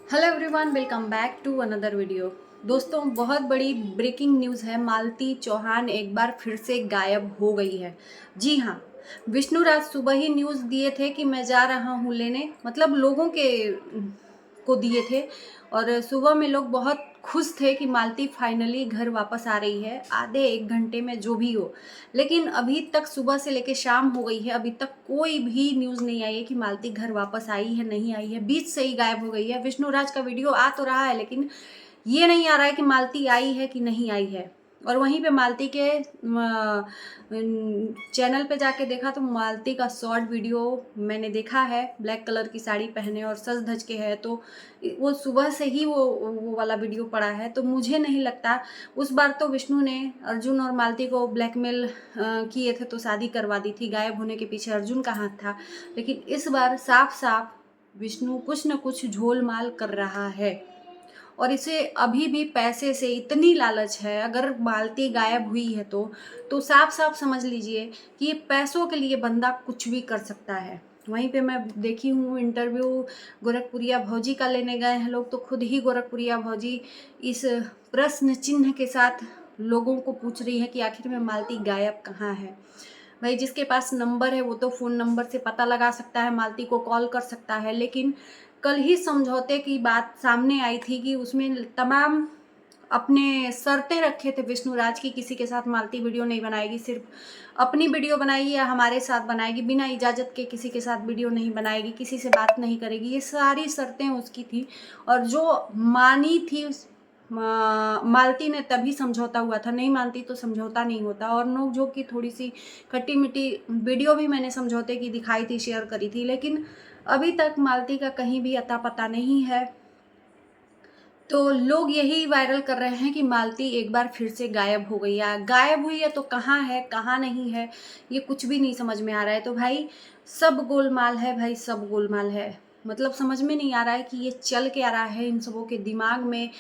Hello everyone, welcome back to another video. दोस्तों, बहुत बड़ी ब्रेकिंग न्यूज़ है। मालती चौहान एक बार फिर से गायब हो गई है। जी हाँ, विष्णु राज सुबह ही न्यूज़ दिए थे कि मैं जा रहा हूँ लेने, मतलब लोगों के को दिए थे। और सुबह में लोग बहुत खुश थे कि मालती फाइनली घर वापस आ रही है, आधे एक घंटे में जो भी हो। लेकिन अभी तक सुबह से लेके शाम हो गई है, अभी तक कोई भी न्यूज़ नहीं आई है कि मालती घर वापस आई है नहीं आई है। बीच से ही गायब हो गई है। विष्णु राज का वीडियो आ तो रहा है, लेकिन ये नहीं आ रहा है कि मालती आई है कि नहीं आई है। और वहीं पे मालती के चैनल पे जाके देखा तो मालती का शॉर्ट वीडियो मैंने देखा है। ब्लैक कलर की साड़ी पहने और सज धज के है, तो वो सुबह से ही वो वाला वीडियो पड़ा है। तो मुझे नहीं लगता, उस बार तो विष्णु ने अर्जुन और मालती को ब्लैकमेल किए थे तो शादी करवा दी थी। गायब होने के पीछे अर्जुन का हाथ था। लेकिन इस बार साफ साफ विष्णु कुछ न कुछ झोलमाल कर रहा है। और इसे अभी भी पैसे से इतनी लालच है। अगर मालती गायब हुई है तो साफ साफ समझ लीजिए कि ये पैसों के लिए बंदा कुछ भी कर सकता है। वहीं पे मैं देखी हूँ इंटरव्यू गोरखपुरिया भौजी का लेने गए हैं लोग, तो खुद ही गोरखपुरिया भौजी इस प्रश्न चिन्ह के साथ लोगों को पूछ रही है कि आखिर में मालती गायब कहाँ है। भाई, जिसके पास नंबर है वो तो फ़ोन नंबर से पता लगा सकता है, मालती को कॉल कर सकता है। लेकिन कल ही समझौते की बात सामने आई थी कि उसमें तमाम अपने शर्तें रखे थे विष्णु राज की, किसी के साथ मालती वीडियो नहीं बनाएगी, सिर्फ अपनी वीडियो बनाएगी या हमारे साथ बनाएगी, बिना इजाज़त के किसी के साथ वीडियो नहीं बनाएगी, किसी से बात नहीं करेगी। ये सारी शर्तें उसकी थी और जो मानी थी मालती ने तभी समझौता हुआ था। नहीं मानती तो समझौता नहीं होता। और नोक झोंक की थोड़ी सी खट्टी मीठी वीडियो भी मैंने समझौते की दिखाई थी, शेयर करी थी, लेकिन अभी तक मालती का कहीं भी अता पता नहीं है। तो लोग यही वायरल कर रहे हैं कि मालती एक बार फिर से गायब हो गई है। गायब हुई है तो कहाँ है कहाँ नहीं है, ये कुछ भी नहीं समझ में आ रहा है। तो भाई, सब गोलमाल है भाई, सब गोलमाल है। मतलब समझ में नहीं आ रहा है कि ये चल क्या रहा है इन सबों के दिमाग में,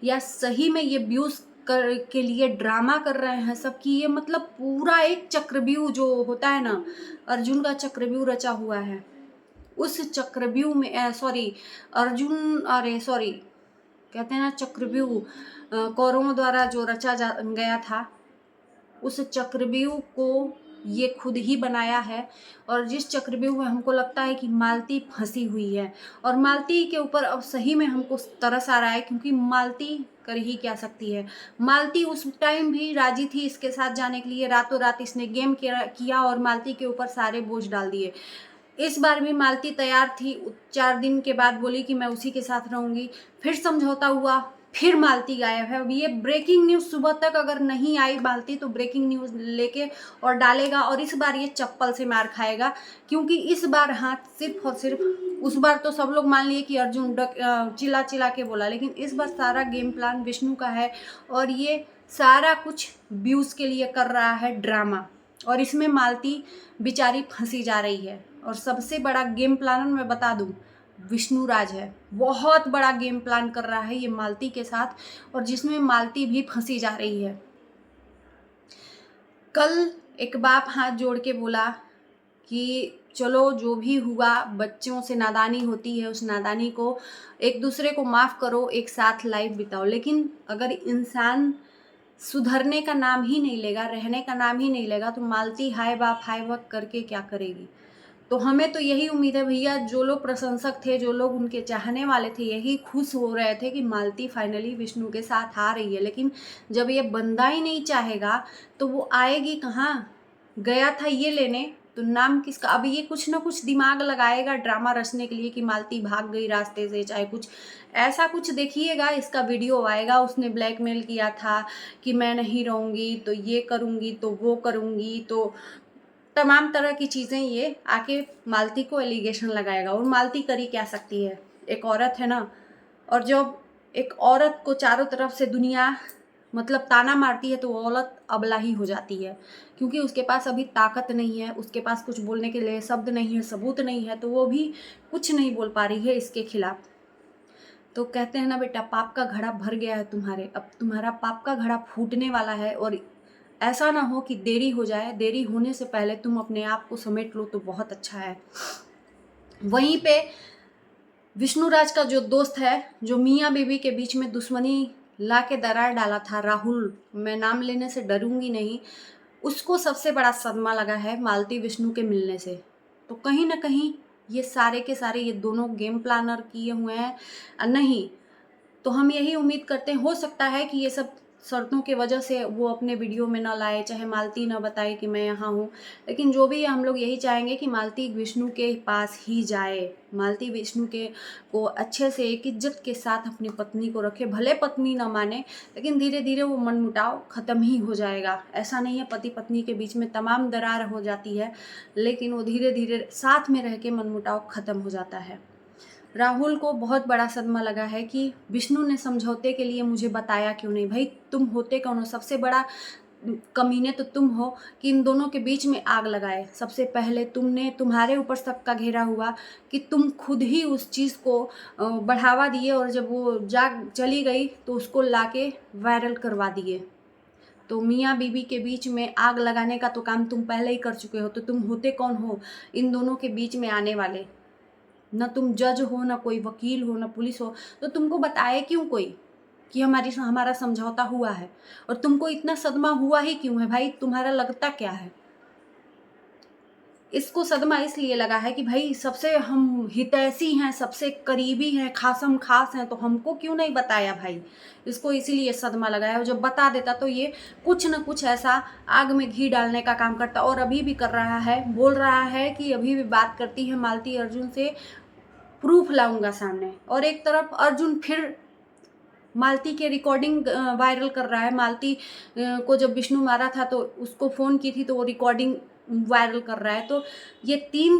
या सही में ये व्यूज के लिए ड्रामा कर रहे हैं सबकी। ये मतलब पूरा एक चक्रव्यूह जो होता है ना, अर्जुन का चक्रव्यूह रचा हुआ है। उस चक्रव्यूह में सॉरी अर्जुन, अरे सॉरी, कहते हैं ना चक्रव्यूह, कौरवों द्वारा जो रचा गया था, उस चक्रव्यूह को ये खुद ही बनाया है। और जिस चक्रव्यूह में हमको लगता है कि मालती फंसी हुई है, और मालती के ऊपर अब सही में हमको तरस आ रहा है, क्योंकि मालती कर ही क्या सकती है। मालती उस टाइम भी राजी थी इसके साथ जाने के लिए, रातों रात इसने गेम किया और मालती के ऊपर सारे बोझ डाल दिए। इस बार भी मालती तैयार थी, 4 दिन के बाद बोली कि मैं उसी के साथ रहूंगी। फिर समझौता हुआ, फिर मालती गायब है। अब ये ब्रेकिंग न्यूज़ सुबह तक अगर नहीं आई मालती तो ब्रेकिंग न्यूज़ लेके और डालेगा, और इस बार ये चप्पल से मार खाएगा। क्योंकि इस बार हाथ सिर्फ और सिर्फ, उस बार तो सब लोग मान लिए कि अर्जुन चिल्ला चिल्ला के बोला, लेकिन इस बार सारा गेम प्लान विष्णु का है। और ये सारा कुछ व्यूज़ के लिए कर रहा है ड्रामा, और इसमें मालती बेचारी फंसी जा रही है। और सबसे बड़ा गेम प्लानर मैं बता दूं, विष्णु राज है। बहुत बड़ा गेम प्लान कर रहा है ये मालती के साथ, और जिसमें मालती भी फंसी जा रही है। कल एक बाप हाथ जोड़ के बोला कि चलो जो भी हुआ, बच्चों से नादानी होती है, उस नादानी को एक दूसरे को माफ़ करो, एक साथ लाइफ बिताओ। लेकिन अगर इंसान सुधरने का नाम ही नहीं लेगा, रहने का नाम ही नहीं लेगा, तो मालती हाय बाप हाय वक करके क्या करेगी। तो हमें तो यही उम्मीद है भैया, जो लोग प्रशंसक थे, जो लोग उनके चाहने वाले थे, यही खुश हो रहे थे कि मालती फाइनली विष्णु के साथ आ रही है। लेकिन जब ये बंदा ही नहीं चाहेगा तो वो आएगी कहाँ। गया था ये लेने, तो नाम किसका। अब ये कुछ ना कुछ दिमाग लगाएगा ड्रामा रचने के लिए कि मालती भाग गई रास्ते से, चाहे कुछ ऐसा कुछ देखिएगा। इसका वीडियो आएगा, उसने ब्लैकमेल किया था कि मैं नहीं रहूँगी तो ये करूँगी तो वो करूँगी, तो तमाम तरह की चीज़ें ये आके मालती को एलिगेशन लगाएगा। और मालती करी क्या सकती है, एक औरत है ना। और जब एक औरत को चारों तरफ से दुनिया मतलब ताना मारती है तो वो औरत अबला ही हो जाती है, क्योंकि उसके पास अभी ताकत नहीं है, उसके पास कुछ बोलने के लिए शब्द नहीं है, सबूत नहीं है, तो वो भी कुछ नहीं बोल पा रही है इसके खिलाफ। तो कहते हैं ना बेटा, पाप का घड़ा भर गया है तुम्हारे, अब तुम्हारा पाप का घड़ा फूटने वाला है। और ऐसा ना हो कि देरी हो जाए, देरी होने से पहले तुम अपने आप को समेट लो तो बहुत अच्छा है। वहीं पे विष्णुराज का जो दोस्त है, जो मियाँ बीवी के बीच में दुश्मनी ला के दरार डाला था, राहुल, मैं नाम लेने से डरूंगी नहीं, उसको सबसे बड़ा सदमा लगा है मालती विष्णु के मिलने से। तो कहीं ना कहीं ये सारे के सारे ये दोनों गेम प्लानर किए हुए हैं। नहीं तो हम यही उम्मीद करते हैं, हो सकता है कि ये सब शर्तों के वजह से वो अपने वीडियो में ना लाए, चाहे मालती ना बताए कि मैं यहाँ हूँ। लेकिन जो भी है, हम लोग यही चाहेंगे कि मालती विष्णु के पास ही जाए, मालती विष्णु के को अच्छे से एक इज्जत के साथ अपनी पत्नी को रखे। भले पत्नी ना माने, लेकिन धीरे धीरे वो मनमुटाव खत्म ही हो जाएगा। ऐसा नहीं है पति पत्नी के बीच में तमाम दरार हो जाती है, लेकिन वो धीरे धीरे साथ में रह के मनमुटाव खत्म हो जाता है। राहुल को बहुत बड़ा सदमा लगा है कि विष्णु ने समझौते के लिए मुझे बताया क्यों नहीं। भाई तुम होते कौन हो? सबसे बड़ा कमीने तो तुम हो कि इन दोनों के बीच में आग लगाए। सबसे पहले तुम्हारे ऊपर सबका घेरा हुआ कि तुम खुद ही उस चीज़ को बढ़ावा दिए, और जब वो जाग चली गई तो उसको लाके वायरल करवा दिए। तो मियाँ बीवी के बीच में आग लगाने का तो काम तुम पहले ही कर चुके हो। तो तुम होते कौन हो इन दोनों के बीच में आने वाले? ना तुम जज हो, ना कोई वकील हो, ना पुलिस हो। तो तुमको बताए क्यों कोई कि हमारा समझौता हुआ है? और तुमको इतना सदमा हुआ ही क्यों है भाई? तुम्हारा लगता क्या है? इसको सदमा इसलिए लगा है कि भाई सबसे हम हितैषी हैं, सबसे करीबी हैं, खासम खास हैं, तो हमको क्यों नहीं बताया भाई? इसको इसीलिए सदमा लगा है। और जब बता देता तो ये कुछ न कुछ ऐसा आग में घी डालने का काम करता, और अभी भी कर रहा है। बोल रहा है कि अभी भी बात करती है मालती अर्जुन से, प्रूफ लाऊंगा सामने। और एक तरफ अर्जुन फिर मालती के रिकॉर्डिंग वायरल कर रहा है। मालती को जब विष्णु मारा था तो उसको फ़ोन की थी, तो वो रिकॉर्डिंग वायरल कर रहा है। तो ये तीन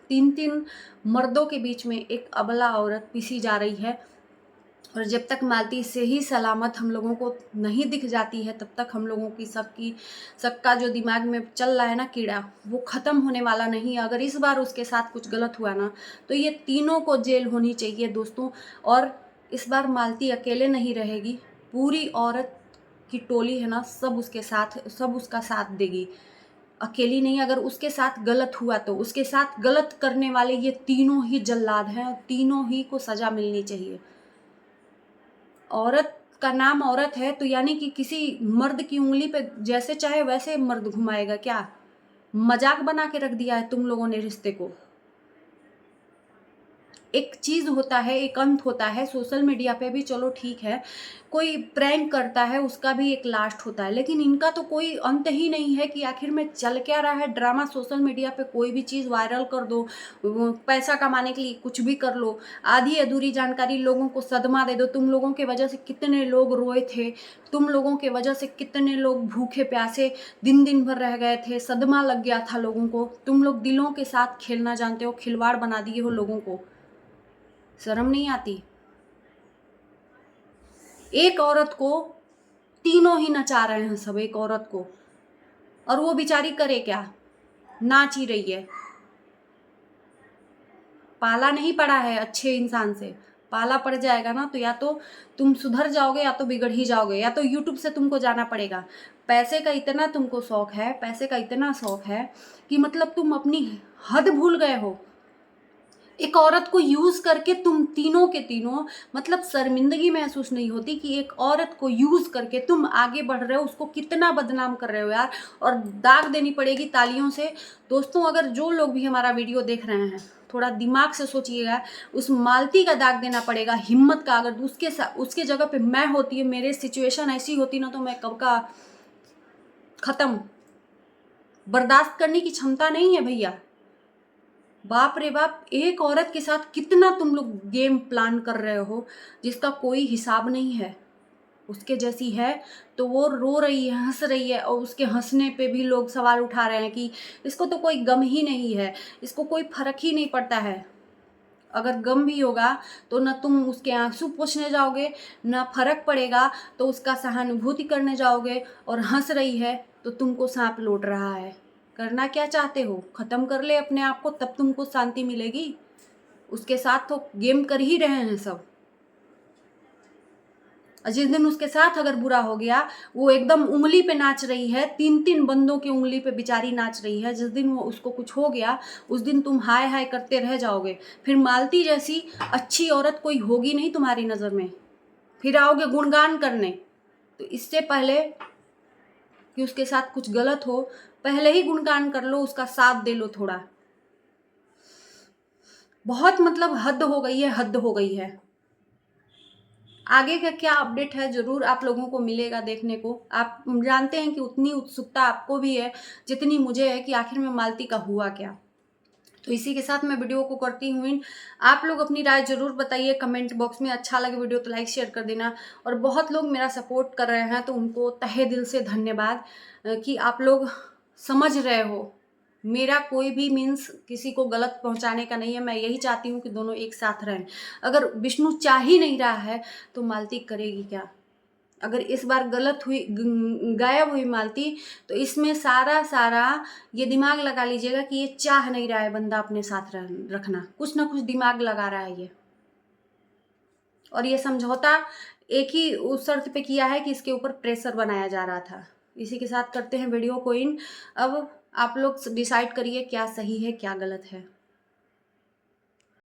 तीन मर्दों के बीच में एक अबला औरत पीसी जा रही है। और जब तक मालती से ही सलामत हम लोगों को नहीं दिख जाती है, तब तक हम लोगों की सबका जो दिमाग में चल रहा है ना कीड़ा, वो ख़त्म होने वाला नहीं है। अगर इस बार उसके साथ कुछ गलत हुआ ना, तो ये तीनों को जेल होनी चाहिए दोस्तों। और इस बार मालती अकेले नहीं रहेगी, पूरी औरत की टोली है ना, सब उसका साथ देगी। अकेली नहीं, अगर उसके साथ गलत हुआ तो उसके साथ गलत करने वाले ये तीनों ही जल्लाद हैं, और तीनों ही को सज़ा मिलनी चाहिए। औरत का नाम औरत है, तो यानी कि किसी मर्द की उंगली पे जैसे चाहे वैसे मर्द घुमाएगा क्या? मजाक बना के रख दिया है तुम लोगों ने रिश्ते को। एक चीज़ होता है, एक अंत होता है। सोशल मीडिया पे भी चलो ठीक है, कोई प्रैंक करता है, उसका भी एक लास्ट होता है, लेकिन इनका तो कोई अंत ही नहीं है कि आखिर में चल क्या रहा है ड्रामा। सोशल मीडिया पे कोई भी चीज़ वायरल कर दो, पैसा कमाने के लिए कुछ भी कर लो, आधी अधूरी जानकारी लोगों को सदमा दे दो। तुम लोगों के वजह से कितने लोग रोए थे, तुम लोगों के वजह से कितने लोग भूखे प्यासे दिन दिन भर रह गए थे, सदमा लग गया था लोगों को। तुम लोग दिलों के साथ खेलना जानते हो, खिलवाड़ बना दिए हो लोगों को। शर्म नहीं आती? एक औरत को तीनों ही नचा रहे हैं सब, एक औरत को, और वो बेचारी करे क्या? नाच ही रही है। पाला नहीं पड़ा है अच्छे इंसान से। पाला पड़ जाएगा ना, तो या तो तुम सुधर जाओगे या तो बिगड़ ही जाओगे, या तो यूट्यूब से तुमको जाना पड़ेगा। पैसे का इतना तुमको शौक है, पैसे का इतना शौक है कि मतलब तुम अपनी हद भूल गए हो। एक औरत को यूज करके तुम तीनों के तीनों, मतलब शर्मिंदगी महसूस नहीं होती कि एक औरत को यूज करके तुम आगे बढ़ रहे हो, उसको कितना बदनाम कर रहे हो यार। और दाग देनी पड़ेगी तालियों से। दोस्तों, अगर जो लोग भी हमारा वीडियो देख रहे हैं, थोड़ा दिमाग से सोचिएगा, उस मालती का दाग देना पड़ेगा, हिम्मत का। अगर उसके जगह पे मैं होती है, मेरे सिचुएशन ऐसी होती ना, तो मैं कब का खत्म। बर्दाश्त करने की क्षमता नहीं है भैया। बाप रे बाप, एक औरत के साथ कितना तुम लोग गेम प्लान कर रहे हो जिसका कोई हिसाब नहीं है। उसके जैसी है तो वो रो रही है, हंस रही है, और उसके हंसने पे भी लोग सवाल उठा रहे हैं कि इसको तो कोई गम ही नहीं है, इसको कोई फर्क ही नहीं पड़ता है। अगर गम भी होगा तो न तुम उसके आंसू पोंछने जाओगे, न फर्क पड़ेगा तो उसका सहानुभूति करने जाओगे, और हंस रही है तो तुमको सांप लौट रहा है। करना क्या चाहते हो? खत्म कर ले अपने आप को, तब तुमको शांति मिलेगी। उसके साथ तो गेम कर ही रहे हैं सब। और जिस दिन उसके साथ अगर बुरा हो गया, वो एकदम उंगली पे नाच रही है, 3-3 बंदों की उंगली पे बेचारी नाच रही है, जिस दिन वो उसको कुछ हो गया उस दिन तुम हाय हाय करते रह जाओगे। फिर मालती जैसी अच्छी औरत कोई होगी नहीं तुम्हारी नज़र में, फिर आओगे गुणगान करने। तो इससे पहले कि उसके साथ कुछ गलत हो, पहले ही गुणगान कर लो, उसका साथ दे लो थोड़ा। बहुत मतलब हद हो गई है, हद हो गई है। आगे का क्या अपडेट है ज़रूर आप लोगों को मिलेगा देखने को। आप जानते हैं कि उतनी उत्सुकता आपको भी है जितनी मुझे है कि आखिर में मालती का हुआ क्या। तो इसी के साथ मैं वीडियो को करती हूँ। आप लोग अपनी राय ज़रूर बताइए कमेंट बॉक्स में। अच्छा लगे वीडियो तो लाइक शेयर कर देना। और बहुत लोग मेरा सपोर्ट कर रहे हैं तो उनको तहे दिल से धन्यवाद कि आप लोग समझ रहे हो। मेरा कोई भी मीन्स किसी को गलत पहुंचाने का नहीं है। मैं यही चाहती हूँ कि दोनों एक साथ रहें। अगर विष्णु चाह ही नहीं रहा है तो मालती करेगी क्या। अगर इस बार गलत हुई, गायब हुई मालती, तो इसमें सारा ये दिमाग लगा लीजिएगा कि ये चाह नहीं रहा है बंदा अपने साथ रखना। कुछ ना कुछ दिमाग लगा रहा है ये। और ये समझौता एक ही उस शर्त पे किया है कि इसके ऊपर प्रेशर बनाया जा रहा था। इसी के साथ करते हैं वीडियो को इन। अब आप लोग डिसाइड करिए क्या सही है क्या गलत है।